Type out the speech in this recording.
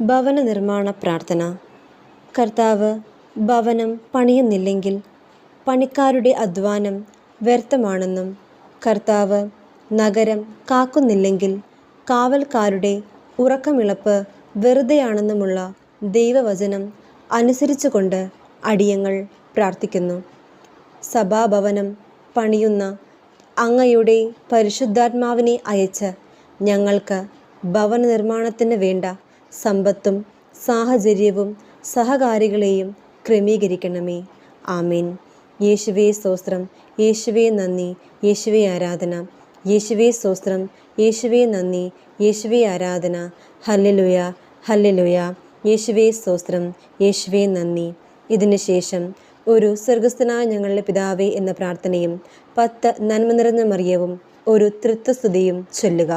ഭവന നിർമ്മാണ പ്രാർത്ഥന. കർത്താവ് ഭവനം പണിയുന്നില്ലെങ്കിൽ പണിക്കാരുടെ അധ്വാനം വ്യർത്ഥമാണെന്നും കർത്താവ് നഗരം കാക്കുന്നില്ലെങ്കിൽ കാവൽക്കാരുടെ ഉറക്കമിളപ്പ് വെറുതെയാണെന്നുമുള്ള ദൈവവചനം അനുസരിച്ചുകൊണ്ട് അടിയങ്ങൾ പ്രാർത്ഥിക്കുന്നു. സഭാഭവനം പണിയുന്ന അങ്ങയുടെ പരിശുദ്ധാത്മാവിനെ അയച്ച് ഞങ്ങൾക്ക് ഭവന നിർമ്മാണത്തിന് വേണ്ട സമ്പത്തും സാഹചര്യവും സഹകാരികളെയും ക്രമീകരിക്കണമേ. ആമേൻ. യേശുവേ സ്തോത്രം, യേശുവേ നന്ദി, യേശുവേ ആരാധന. യേശുവേ സ്തോത്രം, യേശുവേ നന്ദി, യേശുവേ ആരാധന. Hallelujah, hallelujah. യേശുവേ സ്തോത്രം, യേശുവേ നന്ദി. ഇതിന് ശേഷം ഒരു സ്വർഗസ്ഥനായ ഞങ്ങളുടെ പിതാവേ എന്ന പ്രാർത്ഥനയും 10 നന്മ നിറഞ്ഞ മറിയവും ഒരു തൃത്വസ്തുതിയും ചൊല്ലുക.